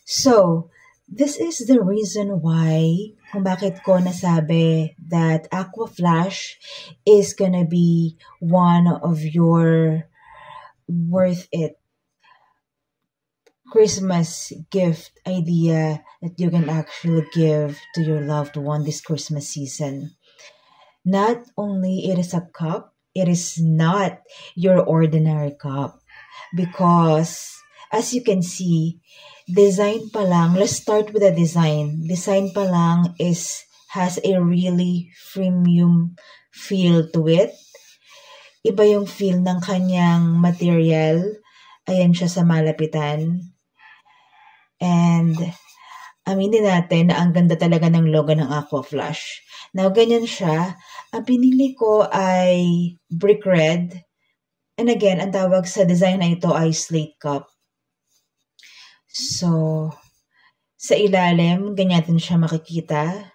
So, this is the reason why kung bakit ko nasabi that Aqua Flash is gonna be one of your worth it Christmas gift idea that you can actually give to your loved one this Christmas season. Not only it is a cup, it is not your ordinary cup because as you can see, design pa lang, let's start with the design. Design pa lang has a really premium feel to it. Iba yung feel ng kanyang material. Ayan siya sa malapitan. And aminin natin na ang ganda talaga ng logo ng Aqua Flash. Now, ganyan siya. Ang pinili ko ay brick red. And again, ang tawag sa design na ito ay slate cup. So, sa ilalim, ganyan natin siya makikita.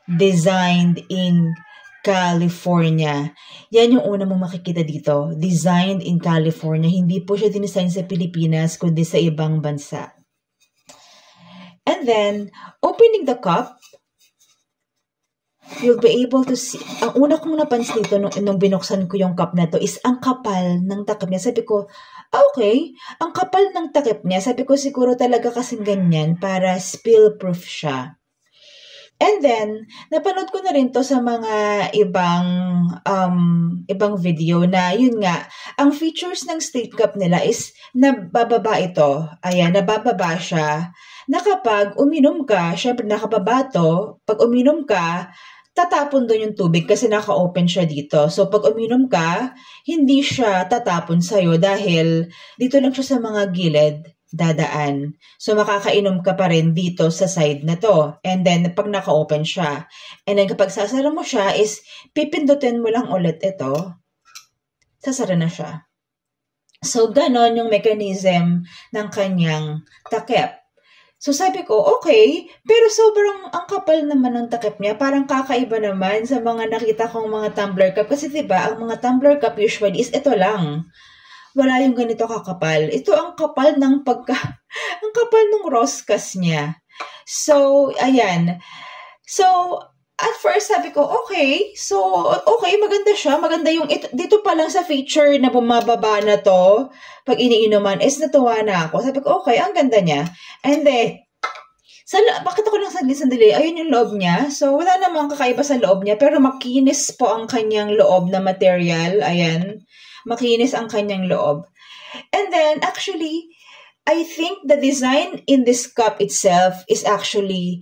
Designed in California. Yan yung una mong makikita dito. Designed in California. Hindi po siya dinesign sa Pilipinas, kundi sa ibang bansa. And then, opening the cup, you'll be able to see. Ang una kong napansin dito nung binuksan ko yung cup na to is ang kapal ng takip niya. Sabi ko, okay, ang kapal ng takip niya. Sabi ko siguro talaga kasing ganyan para spill-proof siya. And then, napanood ko na rin to sa mga ibang video na yun nga, ang features ng slate cup nila is nabababa ito. Ayan, nabababa siya. Na kapag uminom ka, syempre nakababa to, pag uminom ka, tatapon doon yung tubig kasi naka-open siya dito. So, pag uminom ka, hindi siya tatapon sa'yo dahil dito lang siya sa mga gilid dadaan. So, makakainom ka pa rin dito sa side na to. And then, pag naka-open siya. And then, kapag sasara mo siya is, pipindutin mo lang ulit ito. Sasara na siya. So, ganon yung mechanism ng kanyang takip. So, sabi ko, okay, pero sobrang ang kapal naman ng takip niya. Parang kakaiba naman sa mga nakita kong mga tumbler cup. Kasi diba, ang mga tumbler cup usually is ito lang. Wala yung ganito kakapal. Ito ang kapal ng ang kapal ng roskas niya. So, ayan. So, at first sabi ko, okay. So, okay, maganda siya. Maganda yung, dito pa lang sa feature na bumababa na to, pag iniinuman, is natuwa na ako. Sabi ko, okay, ang ganda niya. And then, bakit ako lang sandali, ayun yung loob niya. So, wala namang kakaiba sa loob niya, pero makinis po ang kanyang loob na material. Ayan. Makinis ang kanyang loob. And then, actually, I think the design in this cup itself is actually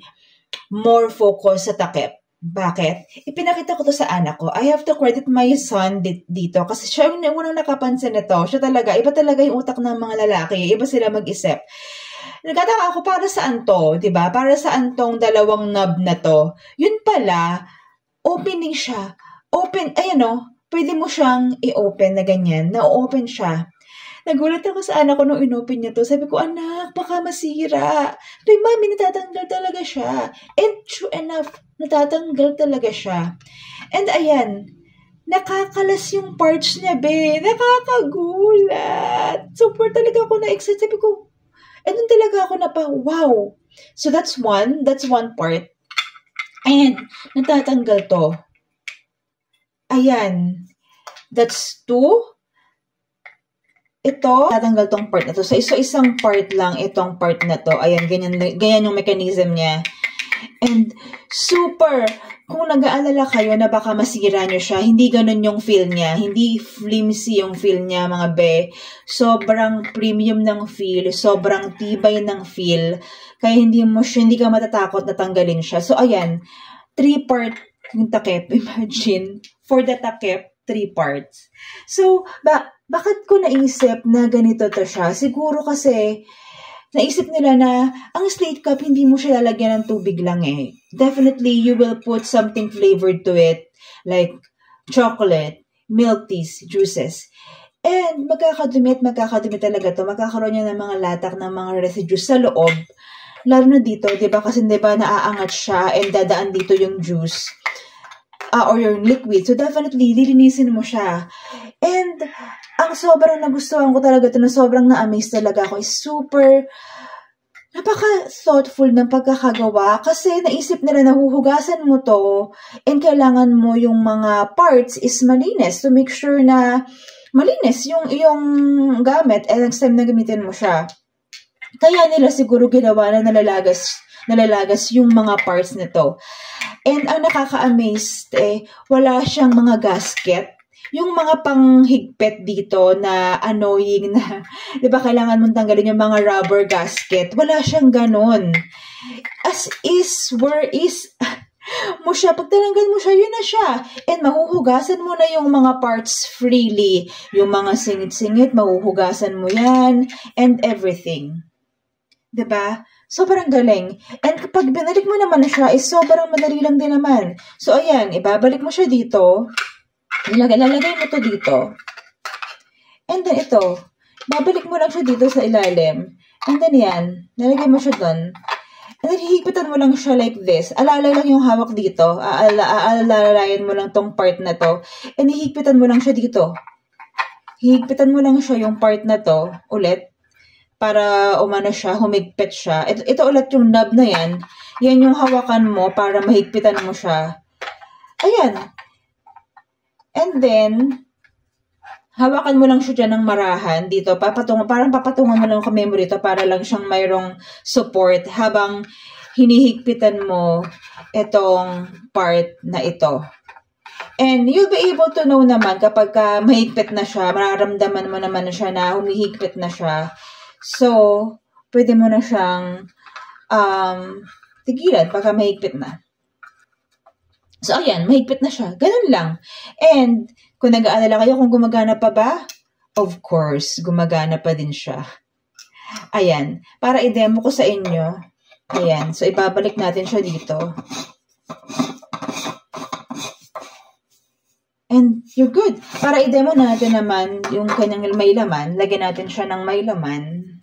more focused sa takip. Bakit? Ipinakita ko to sa anak ko. I have to credit my son dito kasi siya yung unang nakapansin nito. Siya talaga, iba talaga yung utak ng mga lalaki. Iba sila mag-isip. Nagkataka ako, para saan to? Diba? Para saan tong dalawang knob na to? Yun pala, opening siya. Open, ayan o. Pwede mo siyang i-open na ganyan. Na-open siya. Nagulat ako sa anak ko nung inopen niya to. Sabi ko, anak, baka masira. Pero mami, natatanggal talaga siya. And true enough, natatanggal talaga siya. And ayan, nakakalas yung parts niya, be. Nakakagulat. Super talaga ako na-excite. Sabi ko, doon talaga ako wow. So that's one part. And natatanggal to. Ayan. That's two. Ito, tatanggal tong part na to. So, isang part lang itong part na to. Ayan, ganyan yung mechanism niya. And super, kung nag-aalala kayo na baka masira nyo siya, hindi ganun yung feel niya. Hindi flimsy yung feel niya, mga be. Sobrang premium ng feel. Sobrang tibay ng feel. Kaya hindi ka matatakot na tanggalin siya. So, ayan, 3-part yung takip. Imagine, for the takip, 3 parts. So, bakit ko naisip na ganito to siya? Siguro kasi, naisip nila na ang slate cup, hindi mo siya lalagyan ng tubig lang eh. Definitely, you will put something flavored to it, like chocolate, milk teas, juices. And magkakadumi talaga to. Magkakaroon niya ng mga latak, ng mga residues sa loob. Lalo na dito, diba? Kasi diba naaangat siya and dadaan dito yung juice. Or yung liquid. So, definitely, lilinisin mo siya. And, ang sobrang nagustuhan ko talaga ito, na sobrang na-amaze talaga ako, is super napaka-thoughtful ng pagkakagawa, kasi naisip nila na huhugasan mo to and kailangan mo yung mga parts is malinis to make sure na malinis yung iyong gamit and next time na gamitin mo siya. Kaya nila siguro ginawa na nalalagas yung mga parts nito. And ang nakaka-amaze, wala siyang mga gasket. Yung mga panghigpit dito na annoying na, di ba, kailangan mong tanggalin yung mga rubber gasket. Wala siyang ganun. As is, where is, mo siya, pag tinanggal mo siya, yun na siya. And mahuhugasan mo na yung mga parts freely. Yung mga singit-singit, mahuhugasan mo yan, and everything. Diba? Sobrang galing. And kapag binalik mo naman na siya, is sobrang madali lang din naman. So, ayan, ibabalik mo siya dito. Lalagay mo to dito. And then ito, babalik mo lang siya dito sa ilalim. And then yan, nalagay mo siya doon. And then hihigpitan mo lang siya like this. Alalay lang yung hawak dito. Alalayan mo lang tong part na to. And hihigpitan mo lang siya dito. Hihigpitan mo lang siya yung part na to ulit. Para umano siya, humigpit siya. Ito ulit yung knob na yan. Yan yung hawakan mo para mahigpitan mo siya. Ayan. And then, hawakan mo lang siya dyan ng marahan dito. Parang papatungan mo lang kami mo dito para lang siyang mayroong support habang hinihigpitan mo itong part na ito. And you'll be able to know naman kapag mahigpit na siya, mararamdaman mo naman na siya na humihigpit na siya. So, pwede mo na siyang tigilan pagka mahigpit na. So, ayan, mahigpit na siya. Ganun lang. And, kung nag-aalala kayo kung gumagana pa ba, of course, gumagana pa din siya. Ayan, para i-demo ko sa inyo. Ayan, so ibabalik natin siya dito. And, you're good. Para i-demo natin naman yung kanyang may laman, lagyan natin siya ng may laman.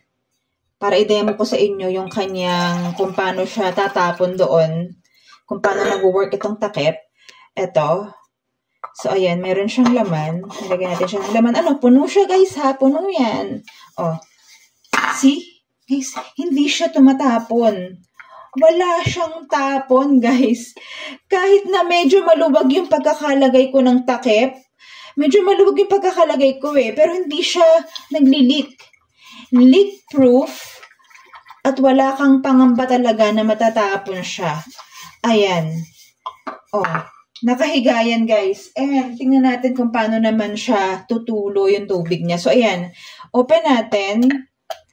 Para i-demo ko sa inyo yung kanyang, kung paano siya tatapon doon. Kung paano nag-work itong takip. Ito. So, ayan. Meron siyang laman. Nilagay natin siya ng laman. Ano? Puno siya, guys, ha? Puno yan. Oh. See? Guys, hindi siya tumatapon. Wala siyang tapon, guys. Kahit na medyo maluwag yung pagkakalagay ko ng takip. Medyo maluwag yung pagkakalagay ko, Pero hindi siya nagli-leak. Leak-proof. At wala kang pangamba talaga na matatapon siya. Ayan. Oh, nakahiga yan, guys. And tingnan natin kung paano naman siya tutulo yung tubig niya. So, ayan. Open natin.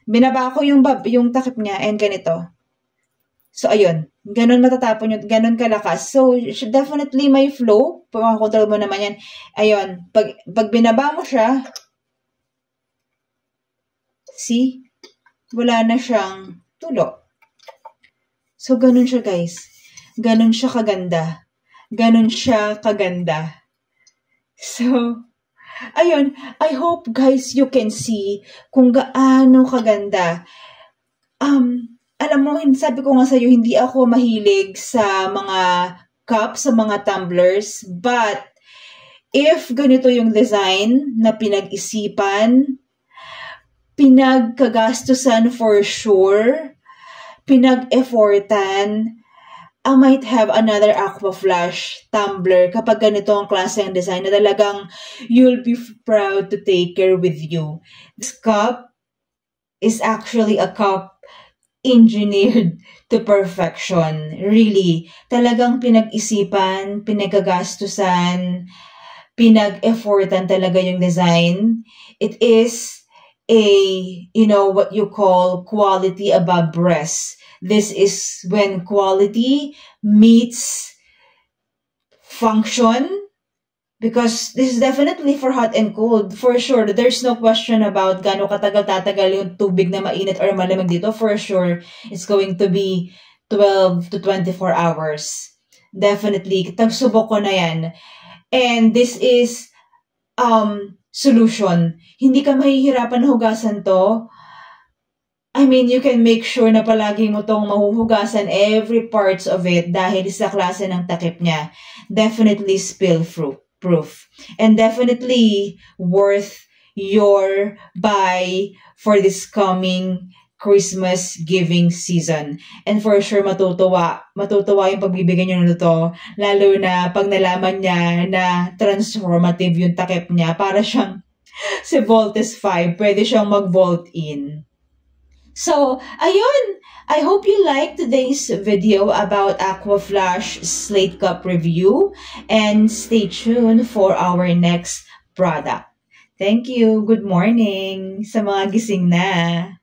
Binaba ko yung takip niya and ganito. So, ayun. Ganon matatapon yun. Ganon kalakas. So, definitely may flow. Pagkakontrol mo naman yan. Ayun. Pag binaba mo siya, see? Wala na siyang tulo. So, ganon siya, guys. Ganon siya kaganda. Ganon siya kaganda. So, ayun. I hope, guys, you can see kung gaano kaganda. Alam mo, sabi ko nga sa'yo, hindi ako mahilig sa mga cups, sa mga tumblers. But, if ganito yung design na pinag-isipan, pinagkagastusan for sure, pinag-effortan, I might have another Aqua Flash tumbler kapag ganito ang klase ng design na talagang you'll be proud to take care with you. This cup is actually a cup engineered to perfection. Really. Talagang pinag-isipan, pinagkagastusan, pinag-effortan talaga yung design. It is what you call quality above rest. This is when quality meets function, because this is definitely for hot and cold. For sure, there's no question about gaano katagal tatagal yung tubig na mainit or malamig dito. For sure, it's going to be 12 to 24 hours. Definitely. Tagsubok ko na yan. And this is solution. Hindi ka mahihirapan na hugasan to. I mean, you can make sure na palagi mo tong mahuhugasan every parts of it dahil sa klase ng takip niya. Definitely spill proof. And definitely worth your buy for this coming Christmas giving season. And for sure, matutuwa yung pagbibigyan niyo nito, lalo na pag nalaman niya na transformative yung takip niya, para siyang si Voltes 5, pwede siyang mag-vault in. So, ayun! I hope you liked today's video about Aquaflash Slate Cup review, and stay tuned for our next product. Thank you. Good morning sa mga gising na.